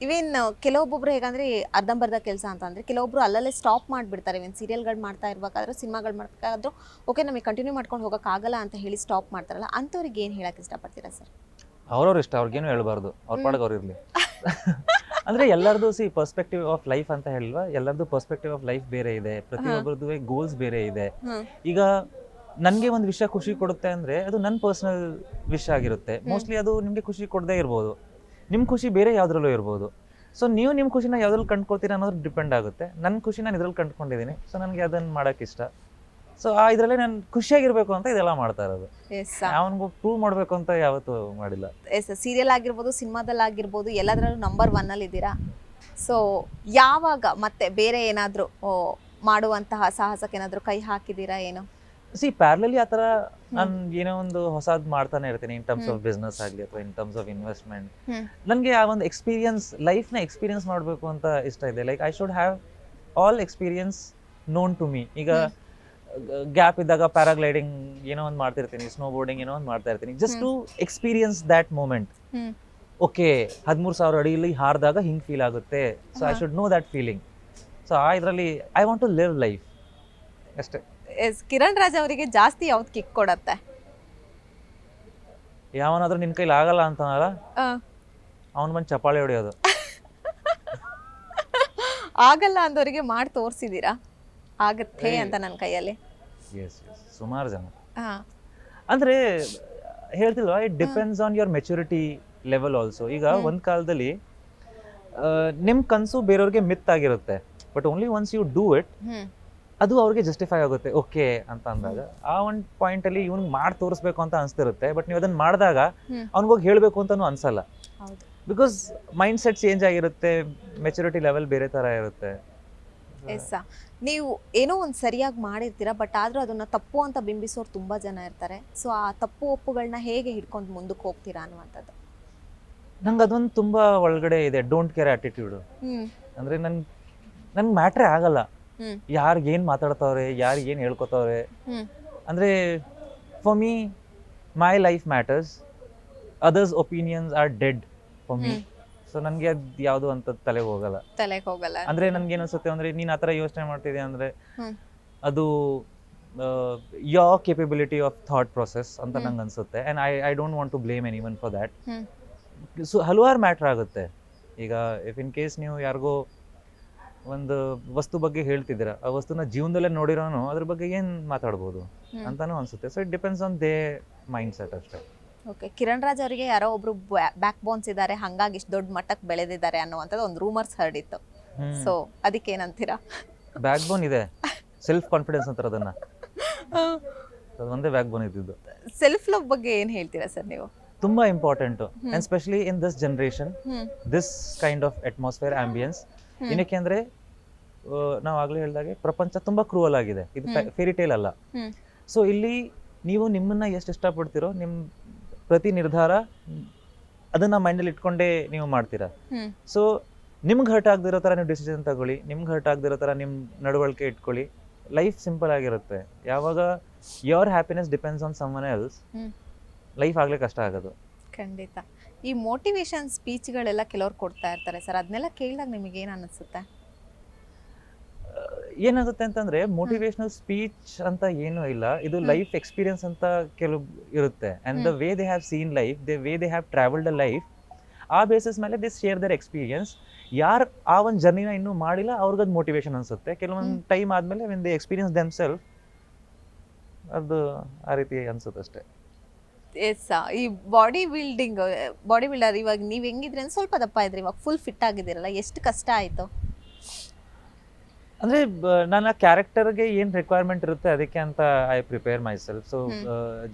ಇವನ್ ಕೆಲವೊಬ್ಬೊಬ್ರು ಹೇಗಂದ್ರೆ ಅರ್ಧಂಬರ್ಧ ಕೆಲಸ ಅಂತ ಅಂದ್ರೆ ಕೆಲವೊಬ್ರು ಅಲ್ಲಲ್ಲೇ ಸ್ಟಾಪ್ ಮಾಡಿಬಿಡ್ತಾರೆ. ಇವನ್ ಸೀರಿಯಲ್ಗಳು ಮಾಡ್ತಾ ಇರ್ಬೇಕಾದ್ರೂ ಸಿನಿಮಾಗಳು ಮಾಡ್ಬೇಕಾದ್ರೂ ಓಕೆ ನಮಗೆ ಕಂಟಿನ್ಯೂ ಮಾಡ್ಕೊಂಡು ಹೋಗೋಕ್ಕಾಗಲ್ಲ ಅಂತ ಹೇಳಿ ಸ್ಟಾಪ್ ಮಾಡ್ತಾರಲ್ಲ, ಅಂಥವ್ರಿಗೆ ಏನು ಹೇಳಕ್ಕೆ ಇಷ್ಟಪಡ್ತೀರಾ ಸರ್? ಅವ್ರವ್ರ ಇಷ್ಟ, ಅವ್ರಿಗೇನು ಹೇಳ್ಬಾರ್ದು, ಅವ್ರ ಪಾಡಿಗೆ ಅವ್ರು ಇರಲಿ. ಅಂದರೆ ಎಲ್ಲರದು ಪರ್ಸ್ಪೆಕ್ಟಿವ್ ಆಫ್ ಲೈಫ್ ಅಂತ ಹೇಳಿಲ್ವಾ, ಎಲ್ಲರದು ಪರ್ಸ್ಪೆಕ್ಟಿವ್ ಆಫ್ ಲೈಫ್ ಬೇರೆ ಇದೆ, ಪ್ರತಿಯೊಬ್ಬರದ್ದು ಗೋಲ್ಸ್ ಬೇರೆ ಇದೆ. ಈಗ ನನಗೆ ಒಂದು ವಿಷಯ ಖುಷಿ ಕೊಡುತ್ತೆ ಅಂದರೆ ಅದು ನನ್ನ ಪರ್ಸನಲ್ ವಿಷಯ ಆಗಿರುತ್ತೆ. ಮೋಸ್ಟ್ಲಿ ಅದು ನಿಮಗೆ ಖುಷಿ ಕೊಡದೇ ಇರ್ಬೋದು, ನಿಮ್ಮ ಖುಷಿ ಬೇರೆ ಯಾವುದ್ರಲ್ಲೂ ಇರ್ಬೋದು. ಸೊ ನೀವು ನಿಮ್ಮ ಖುಷಿನ ಯಾವ್ದ್ರಲ್ಲಿ ಕಂಡ್ಕೊಳ್ತೀರಾ ಅನ್ನೋದು ಡಿಪೆಂಡ್ ಆಗುತ್ತೆ. ನನ್ನ ಖುಷಿ ನಾನು ಇದ್ರಲ್ಲಿ ಕಂಡ್ಕೊಂಡಿದ್ದೀನಿ, ಸೊ ನನಗೆ ಅದನ್ನು ಮಾಡೋಕ್ಕೆ ಇಷ್ಟ. ಸೊ ಆ ಇದರಲ್ಲೇ ನಾನು ಖುಷಿಯಾಗಿರ್ಬೇಕು ಅಂತ ಇದೆಲ್ಲ ಮಾಡ್ತಾ ಇರೋದು. ಅವನಿಗೂ ಪ್ರೂವ್ ಮಾಡಬೇಕು ಅಂತ ಯಾವತ್ತೂ ಮಾಡಿಲ್ಲ. ಸೀರಿಯಲ್ ಆಗಿರ್ಬೋದು, ಸಿನಿಮಾದಲ್ಲಾಗಿರ್ಬೋದು, ಎಲ್ಲದರಲ್ಲೂ ನಂಬರ್ 1 ಅಲ್ಲಿ ಇದ್ದೀರಾ. ಸೊ ಯಾವಾಗ ಮತ್ತೆ ಬೇರೆ ಏನಾದರೂ ಮಾಡುವಂತಹ ಸಾಹಸಕ್ಕೆ ಏನಾದರೂ ಕೈ ಹಾಕಿದ್ದೀರಾ ಏನು? ಪ್ಯಾರಲಲಿ ಆ ಥರ ನಾನು ಏನೋ ಒಂದು ಹೊಸದು ಮಾಡ್ತಾನೆ ಇರ್ತೀನಿ, ಇನ್ ಟರ್ಮ್ಸ್ ಆಫ್ ಬಿಸ್ನೆಸ್ ಆಗಲಿ ಅಥವಾ ಇನ್ ಟರ್ಮ್ಸ್ ಆಫ್ ಇನ್ವೆಸ್ಟ್ಮೆಂಟ್. ನನಗೆ ಆ ಒಂದು ಎಕ್ಸ್ಪೀರಿಯನ್ಸ್, ಲೈಫ್ನ ಎಕ್ಸ್ಪೀರಿಯನ್ಸ್ ಮಾಡಬೇಕು ಅಂತ ಇಷ್ಟ ಇದೆ. Like I should have all experience known to me. ಈಗ ಗ್ಯಾಪ್ ಇದ್ದಾಗ ಪ್ಯಾರಾಗ್ಲೈಡಿಂಗ್ ಏನೋ ಒಂದು ಮಾಡ್ತಿರ್ತೀನಿ, ಸ್ನೋ ಬೋರ್ಡಿಂಗ್ ಏನೋ ಒಂದು ಮಾಡ್ತಾ ಇರ್ತೀನಿ, just to experience that moment. Okay 13,000 ಅಡಿಯಲ್ಲಿ ಹಾರಿದಾಗ ಹಿಂಗೆ ಫೀಲ್ ಆಗುತ್ತೆ, so I should know that feeling. So ಆ ಇದರಲ್ಲಿ I want to live life ಅಷ್ಟೇ. ಕಿರಣ್ ರಾಜ್ ಅವರಿಗೆ ಜಾಸ್ತಿ ಯಾವ್ದು ಕಿಕ್ ಕೊಡತ್ತೆ? ಯಾವನಾದ್ರೂ ನಿನ್ ಕೈಲಿ ಆಗಲ್ಲ ಅಂತನಲ್ಲ ಅವನ್ ಬಂದು ಚಪಾಳಿ ಹೊಡೆಯೋದು. ಆಗಲ್ಲ ಅಂದವರಿಗೆ ಮಾಡಿ ತೋರಿಸಿದೀರಾ ಆಗತ್ತೆ ಅಂತ ನನ್ನ ಕೈಯಲ್ಲಿ? ಎಸ್ ಸುಮಾರು ಜನ. ಅಂದ್ರೆ ಹೇಳ್ತಿಲ್ವಾ, it depends on your maturity level also. ಈಗ ಒಂದ್ ಕಾಲದಲ್ಲಿ ನಿಮ್ ಕನ್ಸು ಬೇರೆಯವ್ರಿಗೆ ಮಿತ್ ಆಗಿರುತ್ತೆ, but only once you do it ಅದು ಅವ್ರಿಗೆ ಜಸ್ಟಿಫೈ ಆಗುತ್ತೆ ಓಕೆ ಅಂತ ಅಂದಾಗ. ಆ ಒಂದು ಪಾಯಿಂಟ್ ಅಲ್ಲಿ ಇವ್ನಿಗೆ ಮಾಡಿ ತೋರಿಸ್ಬೇಕು ಅಂತ ಅನ್ಸ್ತಿರುತ್ತೆ, ಬಟ್ ನೀವು ಅದನ್ನ ಮಾಡಿದಾಗ ಅವ್ನಿಗೋಗಿ ಹೇಳ್ಬೇಕು ಅಂತಾನು ಅನ್ಸಲ್ಲ. ಬಿಕಾಸ್ ಮೈಂಡ್ ಸೆಟ್ ಚೇಂಜ್ ಆಗಿರುತ್ತೆ, ಮೆಚುರಿಟಿ ಲೆವೆಲ್ ಬೇರೆ ತರ ಇರುತ್ತೆ. ನೀವು ಏನೋ ಒಂದು ಸರಿಯಾಗಿ ಮಾಡಿರ್ತೀರಾ, ಬಟ್ ಆದ್ರೂ ಅದನ್ನ ತಪ್ಪು ಅಂತ ಬಿಂಬಿಸೋರು ತುಂಬಾ ಜನ ಇರ್ತಾರೆ. ಸೊ ಆ ತಪ್ಪು ಒಪ್ಪುಗಳನ್ನ ಹೇಗೆ ಹಿಡ್ಕೊಂಡು ಮುಂದಕ್ಕೆ ಹೋಗ್ತೀರಾ ಅನ್ನುವಂಥದ್ದು? ನಂಗೆ ಅದೊಂದು ತುಂಬಾ ಒಳಗಡೆ ಇದೆ, ಡೋಂಟ್ ಕೇರ್ ಆಟಿಟ್ಯೂಡ್. ಅಂದ್ರೆ ನನ್ಗೆ ಮ್ಯಾಟ್ರೇ ಆಗಲ್ಲ ಯಾರಿಗೇನ್ ಮಾತಾಡ್ತಾವ್ರೆ, ಯಾರಿಗೇನ್ ಹೇಳ್ಕೊತಾವ್ರೆ. ಅಂದ್ರೆ for me my life matters, others opinions R dead for me. So ನನ್ಗೆ ಅದ್ ಯಾವ್ದು ಅಂತ ತಲೆಗೆ ಹೋಗಲ್ಲ. ಅಂದ್ರೆ ನನ್ಗೆ ಏನ್ ಅನ್ಸುತ್ತೆ ಅಂದ್ರೆ, ನೀನ್ ಆತರ ಯೋಚನೆ ಮಾಡ್ತಿದ್ಯಾ ಅಂದ್ರೆ ಅದು your capability of thought process ಅಂತ ನಂಗೆ ಅನ್ಸುತ್ತೆ. And I don't want to blame anyone for that. So ಹಲವಾರು ಮ್ಯಾಟರ್ ಆಗುತ್ತೆ. ಈಗ ಇಫ್ ಇನ್ ಕೇಸ್ ನೀವು ಯಾರಿಗೋ ಒಂದು ವಸ್ತು ಬಗ್ಗೆ ಹೇಳ್ತಿದ್ದೀರಾ, ಆ ವಸ್ತುನ ಜೀವನದಲ್ಲೇ ನೋಡಿರೋನು ಅದ್ರ ಬಗ್ಗೆ ಏನ್ ಮಾತಾಡ್ಬೋದು ಅಂತಾನು ಅನ್ಸುತ್ತೆ. So it depends on they mind set ಅಷ್ಟೇ. ಓಕೆ, ಕಿರಣ್ ರಾಜ್ ಅವರಿಗೆ ಯಾರೋ ಒಬ್ರು ಬ್ಯಾಕ್ ಬೋನ್ಸ್ ಇದ್ದಾರೆ, ಹಂಗಾಗಿ ಇಷ್ಟು ದೊಡ್ಡ ಮಟ್ಟಕ್ಕೆ ಬೆಳೆದಿದ್ದಾರೆ ಅನ್ನುವಂಥದ್ದು ಒಂದು ರೂಮರ್ಸ್ ಹರಡಿತ್ತು. ಸೊ ಅದಕ್ಕೆ ಏನಂತೀರಾ? ಬ್ಯಾಕ್ ಬೋನ್ ಇದೆ, ಸೆಲ್ಫ್ ಕಾನ್ಫಿಡೆನ್ಸ್ ಅಂತಾರೆ ಅದನ್ನ, ಅದು ಒಂದೇ ಬ್ಯಾಕ್ ಬೋನ್ ಇದ್ದಿದ್ದು. ಸೆಲ್ಫ್ ಲವ್ ಬಗ್ಗೆ ಏನ್ ಹೇಳ್ತೀರಾ ಸರ್ ನೀವು? ತುಂಬಾ important, and specially in this generation, this kind of atmosphere, ambience. ಏನಕ್ಕೆ ಅಂದ್ರೆ ನಾವು ಆಗ್ಲೇ ಹೇಳಿದಾಗೆ ಪ್ರಪಂಚ ತುಂಬಾ ಕ್ರೂವಲ್ ಆಗಿದೆ, ಇದು ಫೇರಿ ಟೇಲ್ ಅಲ್ಲ. ಸೊ ಇಲ್ಲಿ ನೀವು ನಿಮ್ಮನ್ನ ಎಷ್ಟು ಇಷ್ಟಪಡ್ತೀರೋ, ನಿಮ್ ಪ್ರತಿ ನಿರ್ಧಾರ ಅದನ್ನ ಮೈಂಡಲ್ಲಿ ಇಟ್ಕೊಂಡೇ ನೀವು ಮಾಡ್ತೀರಾ. ಸೊ ನಿಮ್ಗೆ ಹರ್ಟ್ ಆಗದಿರೋ ತರ ನೀವು ಡಿಸಿಷನ್ ತಗೊಳ್ಳಿ, ನಿಮ್ಗೆ ಹರ್ಟ್ ಆಗದಿರೋ ತರ ನಿಮ್ ನಡವಳಿಕೆ ಇಟ್ಕೊಳ್ಳಿ. ಲೈಫ್ ಸಿಂಪಲ್ ಆಗಿರುತ್ತೆ. ಯಾವಾಗ your happiness depends on someone else, life ಆಗ್ಲೇ ಕಷ್ಟ ಆಗೋದು. ಖಂಡಿತ. ಈ ಮೋಟಿವೇಶನ್ ಸ್ಪೀಚ್ಗಳೆಲ್ಲ ಕೆಲವ್ರು ಕೊಡ್ತಾ ಇರ್ತಾರೆ ಸರ್, ಅದನ್ನೆಲ್ಲ ಕೇಳಿದಾಗ ನಿಮಗೆ ಏನು ಅನಿಸುತ್ತೆ? ಏನಾಗುತ್ತೆ ಅಂತಂದ್ರೆ, ಮೋಟಿವೇಶನಲ್ ಸ್ಪೀಚ್ ಅಂತ ಏನೂ ಇಲ್ಲ, ಇದು ಲೈಫ್ ಎಕ್ಸ್ಪೀರಿಯನ್ಸ್ ಅಂತ ಕೆಲವು ಇರುತ್ತೆ. And the way they have seen life, the way they have travelled a life, ಆ ಬೇಸಿಸ್ ಮೇಲೆ ದೇ ಶೇರ್ ದರ್ ಎಕ್ಸ್ಪೀರಿಯನ್ಸ್. ಯಾರು ಆ ಒಂದು ಜರ್ನಿನ ಇನ್ನೂ ಮಾಡಿಲ್ಲ ಅವ್ರಿಗದು ಮೋಟಿವೇಶನ್ ಅನ್ಸುತ್ತೆ. ಕೆಲವೊಂದು ಟೈಮ್ ಆದ್ಮೇಲೆ when they experience them self, ಅದು ಆ ರೀತಿ ಅನ್ಸುತ್ತೆ ಅಷ್ಟೇ. ಎಸ್, ಈ ಬಾಡಿ ಬಿಲ್ಡರ್ ಇವಾಗ ನೀವು ಹೆಂಗಿದ್ರಿ ಅಂತ ಸ್ವಲ್ಪ ದಪ್ಪ ಇದ್ರಿ, ಇವಾಗ ಫುಲ್ ಫಿಟ್ ಆಗಿದ್ದೀರಲ್ಲ, ಎಷ್ಟು ಕಷ್ಟ ಆಯಿತು? ಅಂದ್ರೆ ನನ್ನ ಕ್ಯಾರೆಕ್ಟರ್ಗೆ ಏನ್ ರಿಕ್ವೈರ್ಮೆಂಟ್ ಇರುತ್ತೆ ಅದಕ್ಕೆ ಅಂತ I prepare myself. So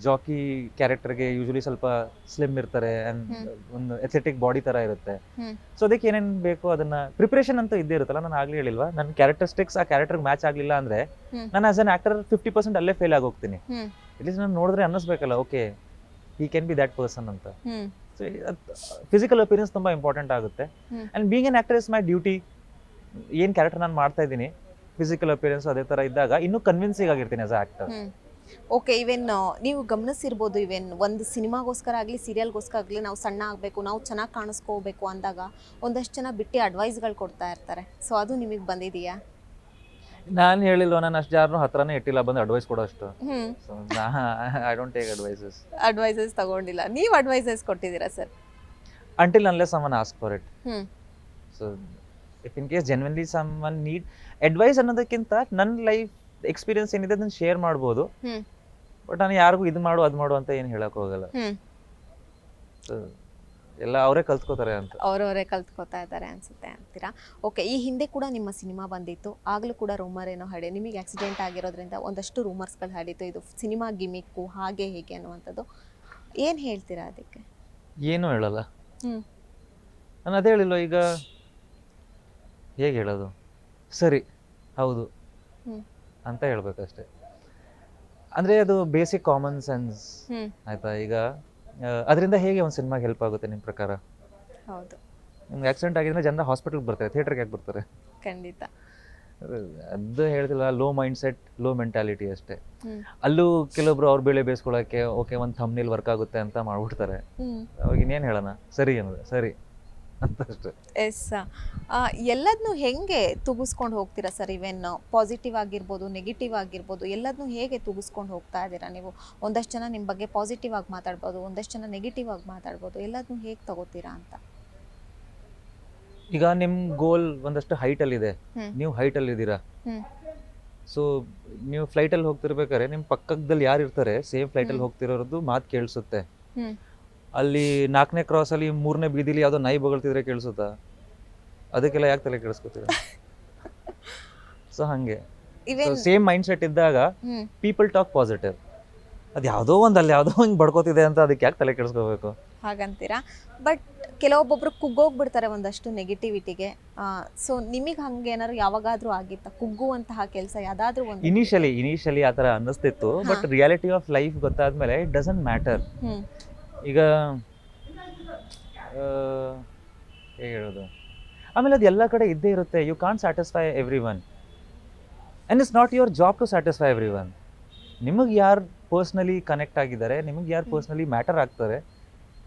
Jackie ಕ್ಯಾರೆಕ್ಟರ್ಗೆ ಯೂಶಲಿ ಸ್ವಲ್ಪ ಸ್ಲಿಮ್ ಇರ್ತಾರೆ ಅಂಡ್ ಒಂದು ಅಥ್ಲೆಟಿಕ್ ಬಾಡಿ ತರ ಇರುತ್ತೆ. ಸೊ ಅದಕ್ಕೆ ಏನೇನ್ ಬೇಕು ಅದನ್ನ ಪ್ರಿಪರೇಷನ್ ಅಂತ ಇದ್ದೇ ಇರುತ್ತಲ್ಲ. ನಾನು ಆಗ್ಲೇ ಹೇಳಿಲ್ವಾ, ನನ್ನ ಕ್ಯಾರೆಕ್ಟರಿಸ್ಟಿಕ್ಸ್ ಆ ಕ್ಯಾರೆಕ್ಟರ್ ಮ್ಯಾಚ್ ಆಗ್ಲಿಲ್ಲ ಅಂದ್ರೆ ನಾನು ಆಸ್ ಅನ್ ಆಕ್ಟರ್ 50% ಅಲ್ಲೇ ಫೇಲ್ ಆಗೋಗ್ತೀನಿ. ಇಟ್ಲೀಸ್ಟ್ ನಾನು ನೋಡಿದ್ರೆ ಅನ್ನಿಸ್ಬೇಕಲ್ಲ, okay he can be that person ಅಂತ. ಸೊ ಫಿಸಿಕಲ್ ಅಪಿಯರೆನ್ಸ್ ತುಂಬಾ ಇಂಪಾರ್ಟೆಂಟ್ ಆಗುತ್ತೆ. And being an actor is my duty. ಏನ್ ಕ್ಯಾರೆಕ್ಟರ್ ನಾನು ಮಾಡ್ತಾ ಇದ್ದೀನಿ, ಫಿಸಿಕಲ್ ಅಪಿಯರೆನ್ಸ್ ಅದೇ ತರ ಇದ್ದಾಗ ಇನ್ನೂ ಕನ್ವಿನ್ಸಿಂಗ್ ಆಗಿರ್ತೀನಿ as a actor. Okay, even ನೀವು ಗಮನಿಸಿರ್ಬೋದು, ಇವೆನ್ ಒಂದು ಸಿನಿಮಾಗೋಸ್ಕರ ಆಗಲಿ ಸೀರಿಯಲ್ಗೋಸ್ಕರ ಆಗಲಿ ನಾವು ಸಣ್ಣ ಆಗಬೇಕು, ನಾವು ಚೆನ್ನಾಗಿ ಕಾಣಿಸ್ಕೋಬೇಕು ಅಂದಾಗ ಒಂದಷ್ಟು ಜನ ಬಿಟ್ಟು ಅಡ್ವೈಸ್ಗಳು ಕೊಡ್ತಾ ಇರ್ತಾರೆ. ಸೊ ಅದು ನಿಮಗೆ ಬಂದಿದೆಯಾ? ನಾನು ಹೇಳಿಲ್ವ, ನಾನು ಅಷ್ಟು ಯಾರನ್ನೂ ಹತ್ರನೇ ಇಟ್ಟಿಲ್ಲ ಬಂದು ಅಡ್ವೈಸ್ ಕೊಡೋ ಅಷ್ಟು. ಹ್ಞೂ, so I don't take advices advices ತಗೊಂಡಿಲ್ಲ. ನೀವು ಅಡ್ವೈಸಸ್ ಕೊಟ್ಟಿದ್ದೀರಾ sir? Until unless someone ask for it. ಹ್ಞೂ, so if in case genuinely someone need advice ಅನ್ನೋದಕ್ಕಿಂತ ನನ್ನ ಲೈಫ್ ಎಕ್ಸ್ಪೀರಿಯನ್ಸ್ ಏನಿದೆ ಅದನ್ನ ಶೇರ್ ಮಾಡ್ಬೋದು. ಹ್ಞೂ, ಬಟ್ ನಾನು ಯಾರಿಗೂ ಇದು ಮಾಡು ಅದು ಮಾಡು ಅಂತ ಏನು ಹೇಳಕ್ ಹೋಗಲ್ಲ. ಹ್ಞೂ. ಸೊ ಎಲ್ಲ ಅವರೇ ಕಲ್ತ್ಕೋತಾರೆ ಅಂತ. ಅವರವರೇ ಕಲ್ತ್ಕೋತಾ ಇದ್ದಾರೆ ಅನ್ಸುತ್ತೆ ಅಂತೀರಾ? ಓಕೆ, ಈ ಹಿಂದೆ ಕೂಡ ನಿಮ್ಮ ಸಿನಿಮಾ ಬಂದಿತ್ತು, ಆಗಲೂ ಕೂಡ ರೂಮರ್ ಏನೋ ಹಡೆ, ನಿಮಗೆ ಆಕ್ಸಿಡೆಂಟ್ ಆಗಿರೋದ್ರಿಂದ ಒಂದಷ್ಟು ರೂಮರ್ಸ್ಗಳು ಹಡಿತು, ಇದು ಸಿನಿಮಾ ಗಿಮಿಕ್ಕು ಹಾಗೆ ಹೇಗೆ ಅನ್ನುವಂಥದ್ದು. ಏನು ಹೇಳ್ತೀರಾ ಅದಕ್ಕೆ? ಏನೂ ಹೇಳಲ್ಲ. ಹ್ಞೂ, ನಾನು ಅದೇ ಹೇಳಿಲ್ವ ಈಗ, ಹೇಗೆ ಹೇಳೋದು, ಸರಿ ಹೌದು ಹ್ಞೂ, ಅಂತ ಹೇಳ್ಬೇಕಷ್ಟೆ. ಅಂದರೆ ಅದು ಬೇಸಿಕ್ ಕಾಮನ್ ಸೆನ್ಸ್ ಹ್ಞೂ. ಆಯಿತಾ. ಈಗ ಅದರಿಂದ ಹೇಗೆ ಒಂದು ಸಿನಿಮಾಗೆ ಹೆಲ್ಪ್ ಆಗುತ್ತೆ ನಿಮ್ಮ ಪ್ರಕಾರ? ಹೌದು, ನಿಮ್ಗೆ ಆಕ್ಸಿಡೆಂಟ್ ಆಗಿದ್ರೆ ಜನರ ಹಾಸ್ಪಿಟಲ್ಗೆ ಬರ್ತಾರೆ, ಥಿಯೇಟರ್ಗೆ ಯಾಕೆ ಬರ್ತಾರೆ? ಖಂಡಿತ. ಅದು ಹೇಳ್ತಿಲ್ಲ, low mind set, low mentality ಅಷ್ಟೇ. ಹ್ಞೂ, ಅಲ್ಲೂ ಕೆಲವೊಬ್ರು ಅವ್ರ ಬೆಳೆ ಬೇಯಿಸ್ಕೊಳ್ಳೋಕ್ಕೆ ಓಕೆ ಒಂದು ಥಂಬ್ನೇಲ್ ವರ್ಕ್ ಆಗುತ್ತೆ ಅಂತ ಮಾಡ್ಬಿಡ್ತಾರೆ. ಹ್ಞೂ. ಅವಾಗ ಇನ್ನೇನು ಹೇಳೋಣ, ಸರಿ ಅನ್ನೋದು ಸರಿ ಅಂತ ಅಷ್ಟೇ. ಎಸ್. ಎಲ್ಲದನ್ನೂ ಹೆಂಗೆ ತೂಗಿಸ್ಕೊಂಡು ಹೋಗ್ತೀರಾ ಸರ್? ಇವೆನ್ ಪಾಸಿಟಿವ್ ಆಗಿರ್ಬೋದು, ನೆಗೆಟಿವ್ ಆಗಿರ್ಬೋದು, ಎಲ್ಲದನ್ನೂ ಹೇಗೆ ತೂಗಿಸ್ಕೊಂಡು ಹೋಗ್ತಾ ಇದ್ದೀರಾ ನೀವು? ಒಂದಷ್ಟು ಜನ ನಿಮ್ಮ ಬಗ್ಗೆ ಪಾಸಿಟಿವ್ ಆಗಿ ಮಾತಾಡ್ಬೋದು, ಒಂದಷ್ಟು ಜನ ನೆಗೆಟಿವ್ ಆಗಿ ಮಾತಾಡ್ಬೋದು, ಎಲ್ಲದನ್ನೂ ಹೇಗೆ ತಗೋತೀರಾ ಅಂತ? ಈಗ ನಿಮ್ಮ ಗೋಲ್ ಒಂದಷ್ಟು ಹೈಟಲ್ಲಿದೆ, ಹ್ಮ್. ನೀವು ಹೈಟಲ್ಲಿದ್ದೀರಾ. ಹ್ಞೂ, ಸೊ ನೀವು ಫ್ಲೈಟಲ್ಲಿ ಹೋಗ್ತಿರ್ಬೇಕಾದ್ರೆ ನಿಮ್ಮ ಪಕ್ಕದಲ್ಲಿ ಯಾರು ಇರ್ತಾರೆ ಸೇಮ್ ಫ್ಲೈಟಲ್ಲಿ ಹೋಗ್ತಿರೋರದ್ದು ಮಾತು ಕೇಳಿಸುತ್ತೆ. ಹ್ಞೂ. ಅಲ್ಲಿ 4ನೇ ಕ್ರಾಸಲ್ಲಿ 3ನೇ ಬೀದಿಲಿ ಯಾವುದೋ ನಾಯಿ ಬೊಗಳ್ತಿದ್ರೆ ಕೇಳಿಸುತ್ತಾ? ಅದಕ್ಕೆಲ್ಲ ಯಾಕೆ ತಲೆ ಕೆಡಿಸ್ಕೊತೀರಾ? ಸೊ ಹಾಗೆ ಇವೆನ್ ಸೇಮ್ ಮೈಂಡ್ ಸೆಟ್ ಇದ್ದಾಗ ಹ್ಞೂ, ಪೀಪಲ್ ಟಾಕ್ ಪಾಸಿಟಿವ್. ಅದು ಯಾವುದೋ ಒಂದು ಅಲ್ಲಿ ಯಾವುದೋ ಹಿಂಗೆ ಬಡ್ಕೋತಿದೆ ಅಂತ ಅದಕ್ಕೆ ಯಾಕೆ ತಲೆ ಕೆಡಿಸ್ಕೋಬೇಕು? ಹಾಗಂತೀರಾ? ಬಟ್ ಕೆಲವೊಬ್ಬೊಬ್ರು ಕುಗ್ಗೋಗ್ಬಿಡ್ತಾರೆ ಒಂದಷ್ಟು ನೆಗೆಟಿವಿಟಿಗೆ. ಸೊ ನಿಮಗೆ ಹಂಗೆ ಏನಾದ್ರು ಯಾವಾಗಾದ್ರೂ ಆಗಿತ್ತಾ ಕುಗ್ಗುವಂತಹ ಕೆಲಸ ಯಾವುದಾದ್ರೂ ಒಂದು? ಇನಿಷಿಯಲಿ ಆ ಥರ ಅನ್ನಿಸ್ತಿತ್ತು, ಬಟ್ ರಿಯಾಲಿಟಿ ಆಫ್ ಲೈಫ್ ಗೊತ್ತಾದ್ಮೇಲೆ ಇಟ್ ಡಸಂಟ್ ಮ್ಯಾಟರ್. ಹ್ಞೂ, ಈಗ ಹೇಗೆ ಹೇಳೋದು, ಆಮೇಲೆ ಅದು ಎಲ್ಲ ಕಡೆ ಇದ್ದೇ ಇರುತ್ತೆ. You can't satisfy every one and it's not your job to satisfy every one. ನಿಮಗೆ ಯಾರು ಪರ್ಸ್ನಲಿ ಕನೆಕ್ಟ್ ಆಗಿದ್ದಾರೆ, ನಿಮಗೆ ಯಾರು ಪರ್ಸ್ನಲಿ ಮ್ಯಾಟರ್ ಆಗ್ತಾರೆ,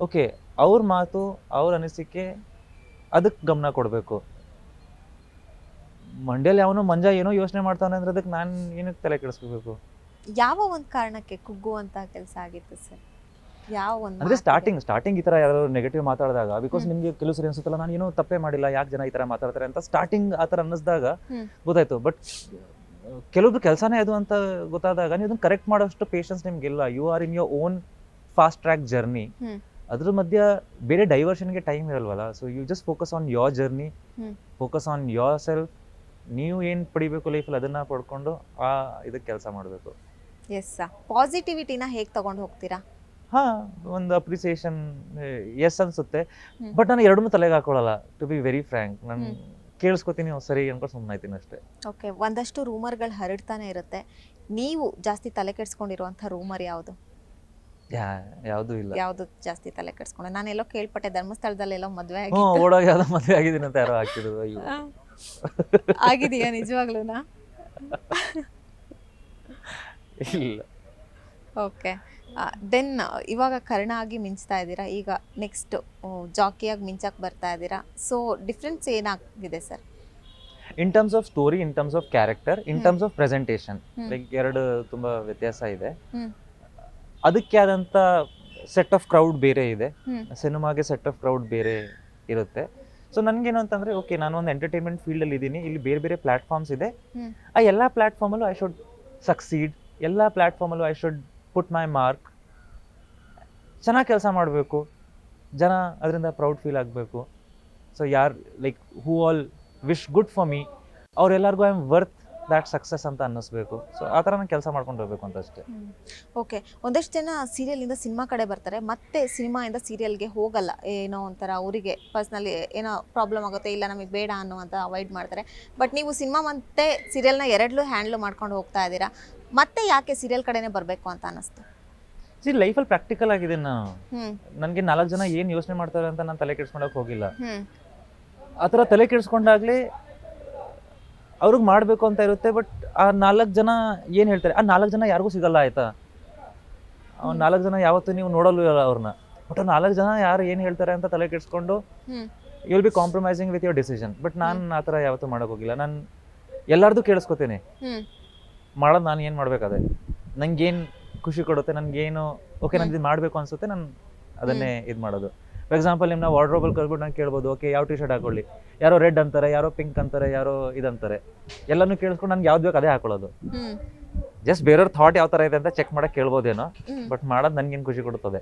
ಓಕೆ ಅವ್ರ ಮಾತು ಅವ್ರ ಅನಿಸಿಕೆ ಅದಕ್ಕೆ ಗಮನ ಕೊಡಬೇಕು. ಮಂಡ್ಯಲ್ಲಿ ಅವನು ಮಂಜ ಏನೋ ಯೋಚನೆ ಮಾಡ್ತಾನೆ ಅಂದ್ರೆ ಅದಕ್ಕೆ ನಾನು ಏನಕ್ಕೆ ತಲೆ ಕೆಡಿಸ್ಕೋಬೇಕು? ಯಾವ ಒಂದು ಕಾರಣಕ್ಕೆ ಕುಗ್ಗುವಂಥ ಕೆಲಸ ಆಗಿತ್ತು ಸರ್? ಯಾವ ಒಂದು ಅಂದರೆ ಸ್ಟಾರ್ಟಿಂಗ್ ಈ ಥರ ಯಾರು ನೆಗೆಟಿವ್ ಮಾತಾಡಿದಾಗ, ಬಿಕಾಸ್ ನಿಮಗೆ ಕೆಲವು ಸರಿ ಅನ್ಸುತ್ತಲ್ಲ ನಾನು ಏನೋ ತಪ್ಪೇ ಮಾಡಿಲ್ಲ, ಯಾಕೆ ಜನ ಈ ಥರ ಮಾತಾಡ್ತಾರೆ ಅಂತ ಸ್ಟಾರ್ಟಿಂಗ್ ಆ ಥರ ಅನ್ನಿಸ್ದಾಗ ಗೊತ್ತಾಯ್ತು. ಬಟ್ ಕೆಲವೊಬ್ರು ಕೆಲಸನೇ ಅದು ಅಂತ ಗೊತ್ತಾದಾಗ ನೀವು ಅದನ್ನು ಕರೆಕ್ಟ್ ಮಾಡೋಷ್ಟು ಪೇಷನ್ಸ್ ನಿಮ್ಗಿಲ್ಲ. You are in your own fast track journey. ಅದ್ರ ಮಧ್ಯ ಬೇರೆ ಡೈವರ್ಷನ್ಗೆ ಟೈಮ್ ಇರಲ್ವಲ್ಲ. So you just focus on your journey, focus on yourself. ನೀವು ಏನು ಪಡಿಬೇಕು ಲೈಫಲ್ಲಿ ಅದನ್ನು ಪಡ್ಕೊಂಡು ಇದಕ್ಕೆ ಕೆಲಸ ಮಾಡಬೇಕು. ಎಸ್. ಪಾಸಿಟಿವಿಟಿನ ಹೇಗೆ ತಗೊಂಡು ಹೋಗ್ತೀರಾ? ಹಾಂ, ಒಂದು ಅಪ್ರಿಸಿಯೇಷನ್ ಎಸ್ ಅನ್ಸುತ್ತೆ, ಬಟ್ ನಾನು ಎರಡನ್ನೂ ತಲೆಗೆ ಹಾಕೊಳ್ಳಲ್ಲ. ಟು ಬಿ ವೆರಿ ಫ್ರ್ಯಾಂಕ್, ನಾನು ಕೇಳಿಸ್ಕೊತೀನಿ, ಸರಿ ಅನ್ಕೊಂಡು ಸುಮ್ಮನೆ ಆಯ್ತೀನಿ ಅಷ್ಟೇ. ಓಕೆ, ಒಂದಷ್ಟು ರೂಮರ್ಗಳು ಹರಡ್ತಾನೆ ಇರುತ್ತೆ. ನೀವು ಜಾಸ್ತಿ ತಲೆ ಕೆಡಿಸ್ಕೊಂಡಿರುವಂಥ ರೂಮರ್ ಯಾವುದು? ಯಾವುದೂ ಇಲ್ಲ. ಯಾವುದು ಜಾಸ್ತಿ ತಲೆ ಕೆಡಿಸ್ಕೊಂಡು? ನಾನೆಲ್ಲೋ ಕೇಳ್ಪಟ್ಟೆ ಧರ್ಮಸ್ಥಳದಲ್ಲೆಲ್ಲೋ ಮದುವೆ ಆಗಿ ಓಡೋಗಿ ಯಾವುದೋ ಮದುವೆ ಆಗಿದ್ದೀನಿ ಅಂತ ಯಾರೋ ಹಾಕಿದ್ರು. ಅಯ್ಯೋ, ಆಗಿದೆಯಾ ನಿಜವಾಗ್ಲೂನಾ? ಇಲ್ಲ. ಓಕೆ, ದೆನ್ ಇವಾಗ ಕರ್ಣ ಆಗಿ ಮಿಂಚ್ತಾ ಇದ್ದೀರಾ, ಈಗ ನೆಕ್ಸ್ಟ್ ಜಾಕಿಯಾಗಿ ಮಿಂಚಕ್ಕೆ ಬರ್ತಾ ಇದ್ದೀರಾ. ಸೊ ಡಿಫ್ರೆನ್ಸ್ ಏನಾಗಿದೆ sir? In terms of story, in terms of character, in terms of presentation, like ಎರಡು ತುಂಬ ವ್ಯತ್ಯಾಸ ಇದೆ. ಅದಕ್ಕೆ ಆದಂಥ ಸೆಟ್ ಆಫ್ ಕ್ರೌಡ್ ಬೇರೆ ಇದೆ, ಸಿನಿಮಾಗೆ ಸೆಟ್ ಆಫ್ ಕ್ರೌಡ್ ಬೇರೆ ಇರುತ್ತೆ. ಸೊ ನನಗೇನು ಅಂತಂದರೆ, ಓಕೆ ನಾನು ಒಂದು ಎಂಟರ್ಟೈನ್ಮೆಂಟ್ ಫೀಲ್ಡಲ್ಲಿ ಇದ್ದೀನಿ, ಇಲ್ಲಿ ಬೇರೆ ಬೇರೆ ಪ್ಲ್ಯಾಟ್ಫಾರ್ಮ್ಸ್ ಇದೆ. ಆ ಎಲ್ಲ ಪ್ಲ್ಯಾಟ್ಫಾರ್ಮಲ್ಲೂ ಐ ಶುಡ್ ಸಕ್ಸೀಡ್, ಎಲ್ಲ ಪ್ಲ್ಯಾಟ್ಫಾರ್ಮಲ್ಲೂ I should put my mark. ಚೆನ್ನಾಗಿ ಕೆಲಸ ಮಾಡಬೇಕು, ಜನ ಅದರಿಂದ ಪ್ರೌಡ್ ಫೀಲ್ ಆಗಬೇಕು. ಸೊ ಯಾರು like who all wish good for me, ಅವರೆಲ್ಲರಿಗೂ I am worth that success ಅಂತ ಅನ್ನಿಸ್ಬೇಕು. ಸೊ ಆ ಥರ ನಾನು ಕೆಲಸ ಮಾಡ್ಕೊಂಡು ಹೋಗ್ಬೇಕು ಅಂತ ಅಷ್ಟೇ. ಓಕೆ, ಒಂದಷ್ಟು ಜನ ಸೀರಿಯಲಿಂದ ಸಿನಿಮಾ ಕಡೆ ಬರ್ತಾರೆ, ಮತ್ತೆ ಸಿನಿಮಾಯಿಂದ ಸೀರಿಯಲ್ಗೆ ಹೋಗಲ್ಲ. ಏನೋ ಒಂಥರ ಅವರಿಗೆ ಪರ್ಸ್ನಲಿ ಏನೋ ಪ್ರಾಬ್ಲಮ್ ಆಗುತ್ತೆ, ಇಲ್ಲ ನಮಗೆ ಬೇಡ ಅನ್ನುವಂಥ ಅವಾಯ್ಡ್ ಮಾಡ್ತಾರೆ. ಬಟ್ ನೀವು ಸಿನಿಮಾ ಮತ್ತು ಸೀರಿಯಲ್ನ ಎರಡೂ ಹ್ಯಾಂಡ್ಲ್ ಮಾಡ್ಕೊಂಡು ಹೋಗ್ತಾ ಇದ್ದೀರಾ, ಮತ್ತೆ ಯಾಕೆ ಸೀರಿಯಲ್ ಕಡೆನೇ ಬರಬೇಕು ಅಂತ ಅನ್ನಿಸ್ತು? ಸಿ ಲೈಫಲ್ಲಿ ಪ್ರಾಕ್ಟಿಕಲ್ ಆಗಿದೆ. ನಾನು ನನಗೆ 4 ಜನ ಏನು ಯೋಚನೆ ಮಾಡ್ತಾರೆ ಅಂತ ನಾನು ತಲೆ ಕೆಡಿಸ್ಕೊಂಡೋಗಿ ಹೋಗಿಲ್ಲ. ಆ ಥರ ತಲೆ ಕೆಡಿಸ್ಕೊಂಡಾಗಲೇ ಅವ್ರಿಗೆ ಮಾಡಬೇಕು ಅಂತ ಇರುತ್ತೆ. ಬಟ್ ಆ 4 ಜನ ಏನು ಹೇಳ್ತಾರೆ, ಆ 4 ಜನ ಯಾರಿಗೂ ಸಿಗಲ್ಲ ಆಯ್ತಾ. ಅವ್ರು 4 ಜನ ಯಾವತ್ತೂ ನೀವು ನೋಡಲ್ಲೂ ಇಲ್ಲ ಅವ್ರನ್ನ. ಬಟ್ ಆ 4 ಜನ ಯಾರು ಏನು ಹೇಳ್ತಾರೆ ಅಂತ ತಲೆ ಕೆಡಿಸ್ಕೊಂಡು you will be compromising with your decision. But ನಾನು ಆ ಥರ ಯಾವತ್ತೂ ಮಾಡೋಕ್ಕೋಗಿಲ್ಲ. ನಾನು ಎಲ್ಲರದು ಕೇಳಿಸ್ಕೊತೀನಿ, ಮಾಡೋದು ನಾನು ಏನು ಮಾಡಬೇಕಾದ್ರೆ ನಂಗೇನು ಖುಷಿ ಕೊಡುತ್ತೆ, ನನಗೇನು ಓಕೆ ನನಗೆ ಇದು ಮಾಡಬೇಕು ಅನಿಸುತ್ತೆ, ನಾನು ಅದನ್ನೇ ಇದು ಮಾಡೋದು. ಫಾರ್ ಎಕ್ಸಾಂಪಲ್ ನಿಮ್ಮನ್ನ ವಾರ್ಡ್ರೋಬಲ್ಲಿ ಕರ್ಬಿಟ್ಟು ನಾನು ಕೇಳ್ಬೋದು, ಓಕೆ ಯಾವ ಟಿ ಶರ್ಟ್ ಹಾಕೊಳ್ಳಿ, ಯಾರೋ ರೆಡ್ ಅಂತಾರೆ, ಯಾರೋ ಪಿಂಕ್ ಅಂತಾರೆ, ಯಾರೋ ಇದಂತಾರೆ, ಎಲ್ಲನೂ ಕೇಳಿಸ್ಕೊಂಡು ನನಗೆ ಯಾವ್ದು ಬೇಕು ಅದೇ ಹಾಕೊಳ್ಳೋದು. ಜಸ್ಟ್ ಬೇರೆಯವ್ರ ಥಾಟ್ ಯಾವ ಥರ ಇದೆ ಅಂತ ಚೆಕ್ ಮಾಡಕ್ಕೆ ಕೇಳ್ಬೋದೇನೋ, ಬಟ್ ಮಾಡೋದು ನನಗೇನು ಖುಷಿ ಕೊಡುತ್ತದೆ.